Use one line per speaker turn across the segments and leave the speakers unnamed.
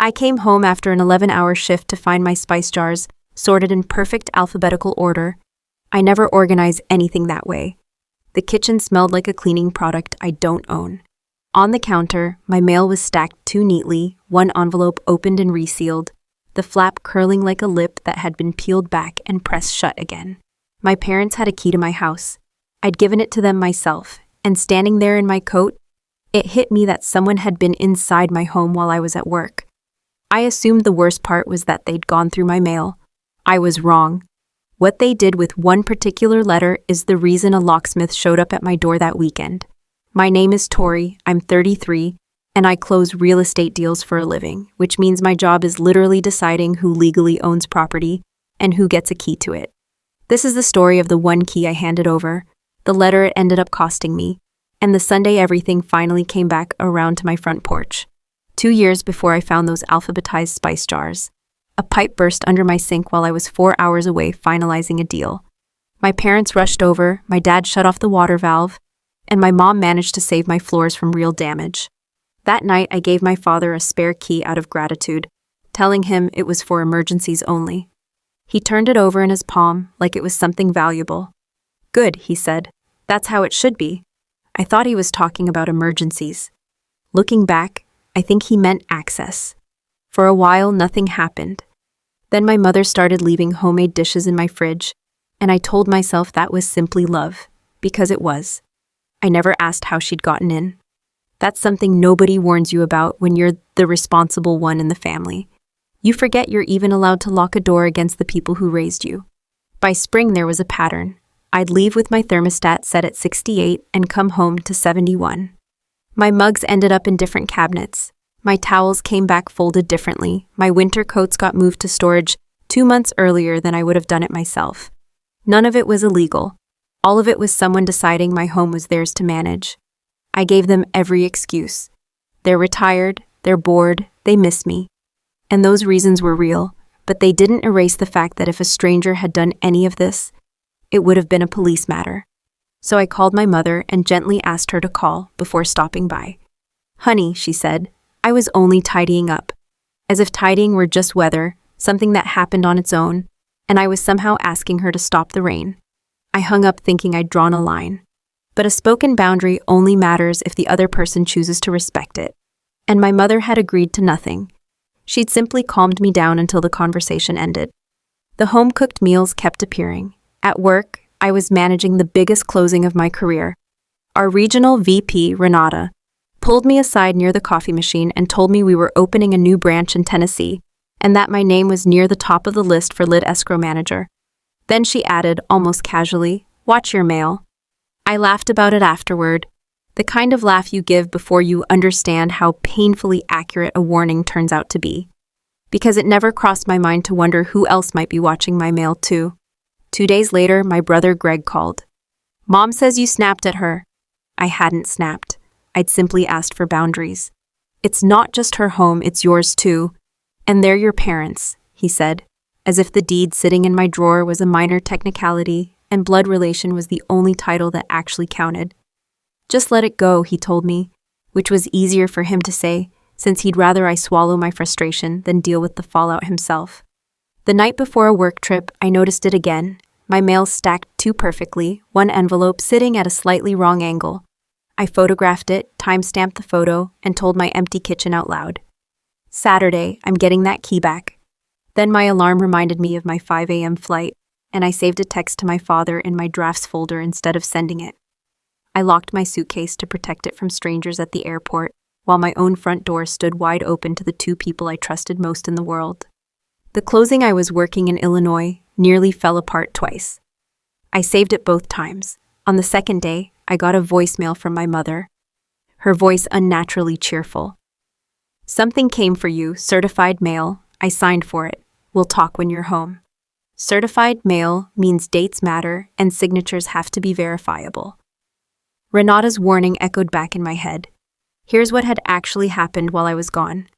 I came home after an 11-hour shift to find my spice jars sorted in perfect alphabetical order. I never organize anything that way. The kitchen smelled like a cleaning product I don't own. On the counter, my mail was stacked too neatly, one envelope opened and resealed, the flap curling like a lip that had been peeled back and pressed shut again. My parents had a key to my house. I'd given it to them myself, and standing there in my coat, it hit me that someone had been inside my home while I was at work. I assumed the worst part was that they'd gone through my mail. I was wrong. What they did with one particular letter is the reason a locksmith showed up at my door that weekend. My name is Tori, I'm 33, and I close real estate deals for a living, which means my job is literally deciding who legally owns property and who gets a key to it. This is the story of the one key I handed over, the letter it ended up costing me, and the Sunday everything finally came back around to my front porch. 2 years before I found those alphabetized spice jars. A pipe burst under my sink while I was 4 hours away finalizing a deal. My parents rushed over, my dad shut off the water valve, and my mom managed to save my floors from real damage. That night, I gave my father a spare key out of gratitude, telling him it was for emergencies only. He turned it over in his palm like it was something valuable. "Good," he said. "That's how it should be." I thought he was talking about emergencies. Looking back, I think he meant access. For a while, nothing happened. Then my mother started leaving homemade dishes in my fridge, and I told myself that was simply love, because it was. I never asked how she'd gotten in. That's something nobody warns you about when you're the responsible one in the family. You forget you're even allowed to lock a door against the people who raised you. By spring, there was a pattern. I'd leave with my thermostat set at 68 and come home to 71. My mugs ended up in different cabinets. My towels came back folded differently. My winter coats got moved to storage 2 months earlier than I would have done it myself. None of it was illegal. All of it was someone deciding my home was theirs to manage. I gave them every excuse. They're retired, they're bored, they miss me. And those reasons were real, but they didn't erase the fact that if a stranger had done any of this, it would have been a police matter. So I called my mother and gently asked her to call before stopping by. "Honey," she said, "I was only tidying up." As if tidying were just weather, something that happened on its own, and I was somehow asking her to stop the rain. I hung up thinking I'd drawn a line. But a spoken boundary only matters if the other person chooses to respect it. And my mother had agreed to nothing. She'd simply calmed me down until the conversation ended. The home-cooked meals kept appearing. At work, I was managing the biggest closing of my career. Our regional VP, Renata, pulled me aside near the coffee machine and told me we were opening a new branch in Tennessee, and that my name was near the top of the list for lead escrow manager. Then she added, almost casually, "Watch your mail." I laughed about it afterward, the kind of laugh you give before you understand how painfully accurate a warning turns out to be. Because it never crossed my mind to wonder who else might be watching my mail too. 2 days later, my brother Greg called. "Mom says you snapped at her." I hadn't snapped. I'd simply asked for boundaries. "It's not just her home, it's yours too. And they're your parents," he said, as if the deed sitting in my drawer was a minor technicality and blood relation was the only title that actually counted. "Just let it go," he told me, which was easier for him to say, since he'd rather I swallow my frustration than deal with the fallout himself. The night before a work trip, I noticed it again, my mail stacked too perfectly, one envelope sitting at a slightly wrong angle. I photographed it, time-stamped the photo, and told my empty kitchen out loud. "Saturday, I'm getting that key back." Then my alarm reminded me of my 5 a.m. flight, and I saved a text to my father in my drafts folder instead of sending it. I locked my suitcase to protect it from strangers at the airport, while my own front door stood wide open to the 2 people I trusted most in the world. The closing I was working in Illinois nearly fell apart twice. I saved it both times. On the second day, I got a voicemail from my mother, her voice unnaturally cheerful. "Something came for you, certified mail. I signed for it. We'll talk when you're home." Certified mail means dates matter and signatures have to be verifiable. Renata's warning echoed back in my head. Here's what had actually happened while I was gone.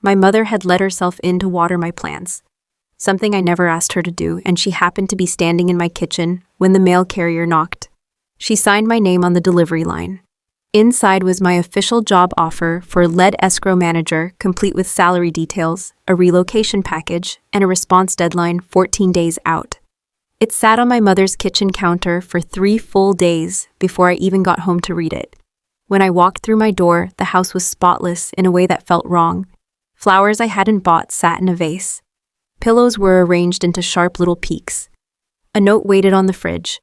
My mother had let herself in to water my plants, something I never asked her to do, and she happened to be standing in my kitchen when the mail carrier knocked. She signed my name on the delivery line. Inside was my official job offer for lead escrow manager, complete with salary details, a relocation package, and a response deadline 14 days out. It sat on my mother's kitchen counter for 3 full days before I even got home to read it. When I walked through my door, the house was spotless in a way that felt wrong. Flowers I hadn't bought sat in a vase. Pillows were arranged into sharp little peaks. A note waited on the fridge.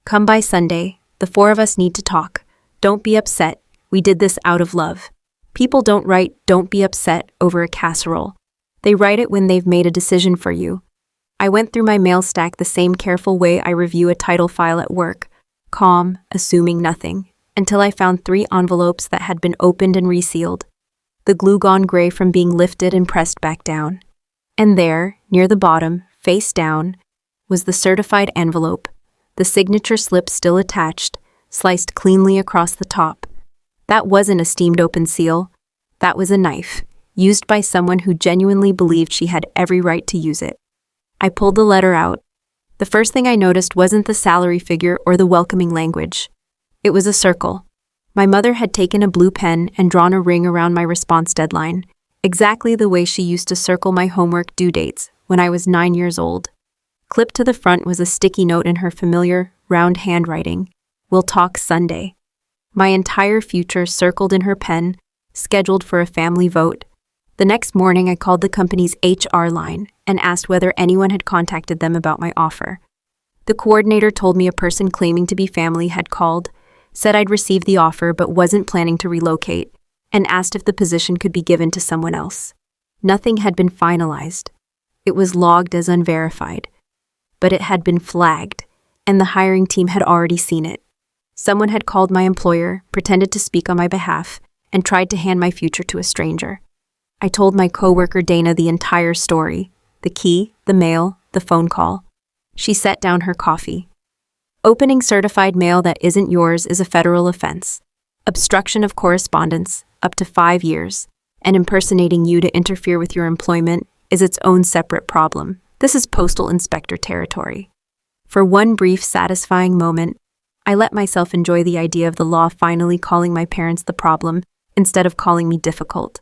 "Come by Sunday. The 4 of us need to talk. Don't be upset. We did this out of love." People don't write "don't be upset" over a casserole. They write it when they've made a decision for you. I went through my mail stack the same careful way I review a title file at work, calm, assuming nothing, until I found 3 envelopes that had been opened and resealed, the glue gone gray from being lifted and pressed back down. And there, near the bottom, face down, was the certified envelope, the signature slip still attached, sliced cleanly across the top. That wasn't a steamed open seal. That was a knife, used by someone who genuinely believed she had every right to use it. I pulled the letter out. The first thing I noticed wasn't the salary figure or the welcoming language. It was a circle. My mother had taken a blue pen and drawn a ring around my response deadline, exactly the way she used to circle my homework due dates when I was 9 years old. Clipped to the front was a sticky note in her familiar, round handwriting. "We'll talk Sunday." My entire future circled in her pen, scheduled for a family vote. The next morning, I called the company's HR line and asked whether anyone had contacted them about my offer. The coordinator told me a person claiming to be family had called, said I'd received the offer but wasn't planning to relocate, and asked if the position could be given to someone else. Nothing had been finalized. It was logged as unverified. But it had been flagged, and the hiring team had already seen it. Someone had called my employer, pretended to speak on my behalf, and tried to hand my future to a stranger. I told my coworker Dana the entire story, the key, the mail, the phone call. She set down her coffee. "Opening certified mail that isn't yours is a federal offense. Obstruction of correspondence, up to 5 years, and impersonating you to interfere with your employment is its own separate problem. This is postal inspector territory." For one brief, satisfying moment, I let myself enjoy the idea of the law finally calling my parents the problem instead of calling me difficult.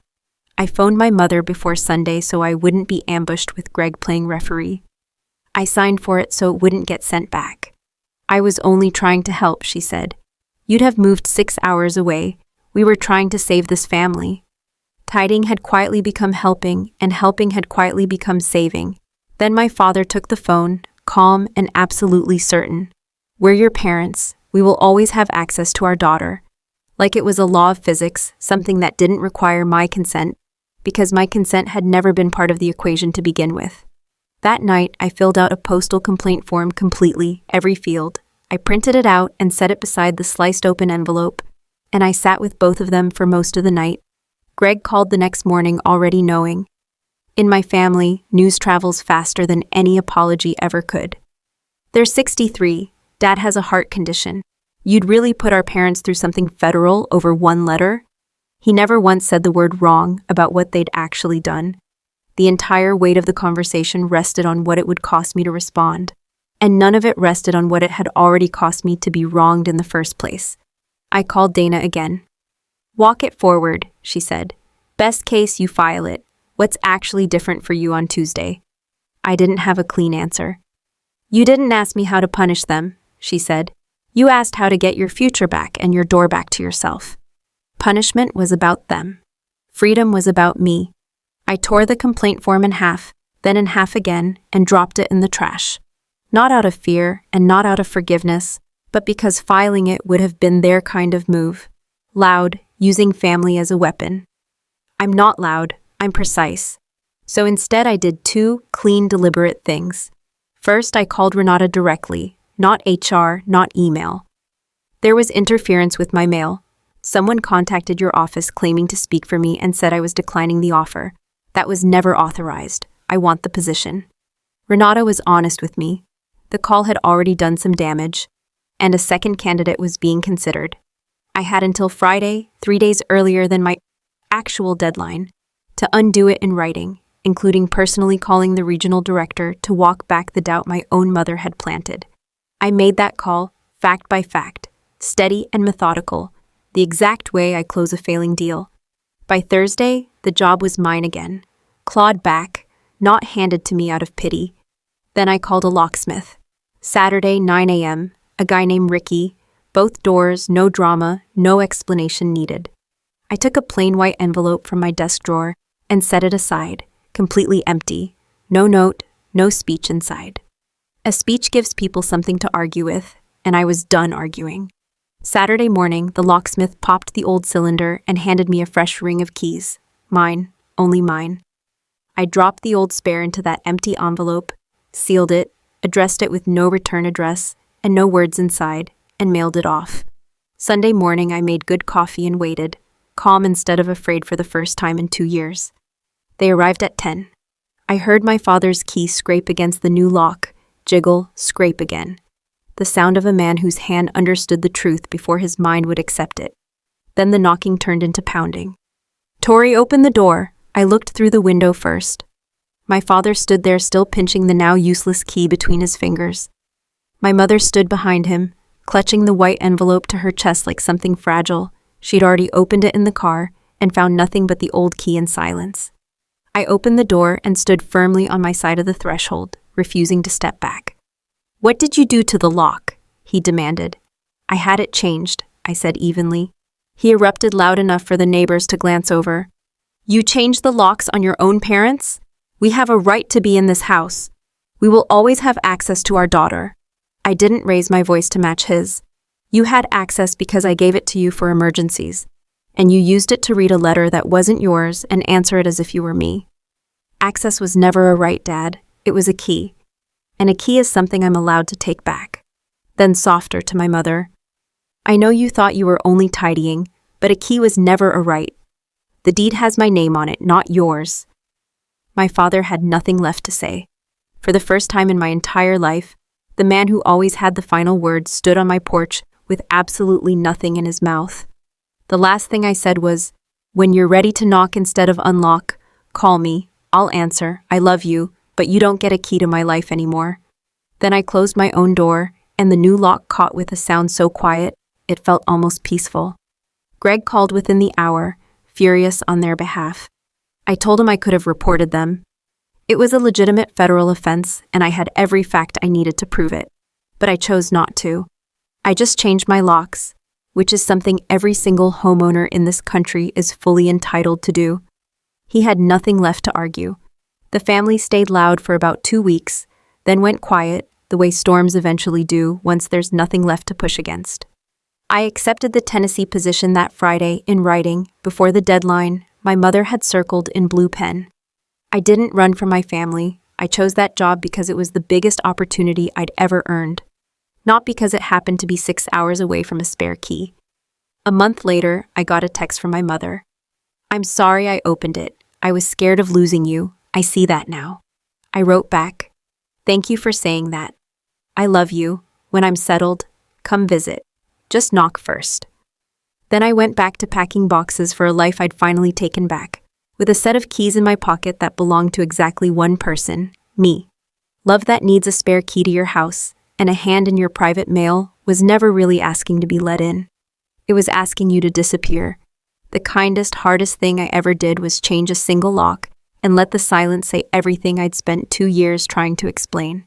I phoned my mother before Sunday so I wouldn't be ambushed with Greg playing referee. I signed for it so it wouldn't get sent back. "I was only trying to help," she said. "You'd have moved 6 hours away. We were trying to save this family." Tidying had quietly become helping, and helping had quietly become saving. Then my father took the phone, calm and absolutely certain. "We're your parents. We will always have access to our daughter." Like it was a law of physics, something that didn't require my consent, because my consent had never been part of the equation to begin with. That night, I filled out a postal complaint form completely, every field. I printed it out and set it beside the sliced open envelope, and I sat with both of them for most of the night. Greg called the next morning already knowing. In my family, news travels faster than any apology ever could. "They're 63. Dad has a heart condition. You'd really put our parents through something federal over one letter?" He never once said the word wrong about what they'd actually done. The entire weight of the conversation rested on what it would cost me to respond, and none of it rested on what it had already cost me to be wronged in the first place. I called Dana again. "Walk it forward," she said. "Best case, you file it. What's actually different for you on Tuesday?" I didn't have a clean answer. "You didn't ask me how to punish them," she said. "You asked how to get your future back and your door back to yourself." Punishment was about them. Freedom was about me. I tore the complaint form in half, then in half again, and dropped it in the trash. Not out of fear and not out of forgiveness, but because filing it would have been their kind of move. Loud, using family as a weapon. I'm not loud, I'm precise. So instead I did 2 clean, deliberate things. First, I called Renata directly, not HR, not email. There was interference with my mail. Someone contacted your office claiming to speak for me and said I was declining the offer. That was never authorized. I want the position. Renata was honest with me. The call had already done some damage, and a second candidate was being considered. I had until Friday, 3 days earlier than my actual deadline, to undo it in writing, including personally calling the regional director to walk back the doubt my own mother had planted. I made that call, fact by fact, steady and methodical, the exact way I close a failing deal. By Thursday, the job was mine again, clawed back, not handed to me out of pity. Then I called a locksmith. Saturday, 9 a.m., a guy named Ricky, both doors, no drama, no explanation needed. I took a plain white envelope from my desk drawer and set it aside, completely empty. No note, no speech inside. A speech gives people something to argue with, and I was done arguing. Saturday morning, the locksmith popped the old cylinder and handed me a fresh ring of keys. Mine, only mine. I dropped the old spare into that empty envelope, sealed it, addressed it with no return address and no words inside, and mailed it off. Sunday morning, I made good coffee and waited, calm instead of afraid for the first time in 2 years. They arrived at 10. I heard my father's key scrape against the new lock, jiggle, scrape again. The sound of a man whose hand understood the truth before his mind would accept it. Then the knocking turned into pounding. "Tori, open the door." I looked through the window first. My father stood there still pinching the now useless key between his fingers. My mother stood behind him, clutching the white envelope to her chest like something fragile. She'd already opened it in the car and found nothing but the old key in silence. I opened the door and stood firmly on my side of the threshold, refusing to step back. "What did you do to the lock?" he demanded. "I had it changed," I said evenly. He erupted loud enough for the neighbors to glance over. "You changed the locks on your own parents? We have a right to be in this house. We will always have access to our daughter." I didn't raise my voice to match his. "You had access because I gave it to you for emergencies, and you used it to read a letter that wasn't yours and answer it as if you were me. Access was never a right, Dad. It was a key. And a key is something I'm allowed to take back." Then softer to my mother. "I know you thought you were only tidying, but a key was never a right. The deed has my name on it, not yours." My father had nothing left to say. For the first time in my entire life, the man who always had the final word stood on my porch with absolutely nothing in his mouth. The last thing I said was, "When you're ready to knock instead of unlock, call me. I'll answer. I love you, but you don't get a key to my life anymore." Then I closed my own door, and the new lock caught with a sound so quiet, it felt almost peaceful. Greg called within the hour, furious on their behalf. I told him I could have reported them. It was a legitimate federal offense, and I had every fact I needed to prove it. But I chose not to. I just changed my locks, which is something every single homeowner in this country is fully entitled to do. He had nothing left to argue. The family stayed loud for about 2 weeks, then went quiet, the way storms eventually do once there's nothing left to push against. I accepted the Tennessee position that Friday in writing. Before the deadline, my mother had circled in blue pen. I didn't run from my family. I chose that job because it was the biggest opportunity I'd ever earned, not because it happened to be 6 hours away from a spare key. A month later, I got a text from my mother. "I'm sorry I opened it. I was scared of losing you. I see that now." I wrote back, "Thank you for saying that. I love you. When I'm settled, come visit. Just knock first." Then I went back to packing boxes for a life I'd finally taken back, with a set of keys in my pocket that belonged to exactly one person, me. Love that needs a spare key to your house and a hand in your private mail was never really asking to be let in. It was asking you to disappear. The kindest, hardest thing I ever did was change a single lock and let the silence say everything I'd spent 2 years trying to explain.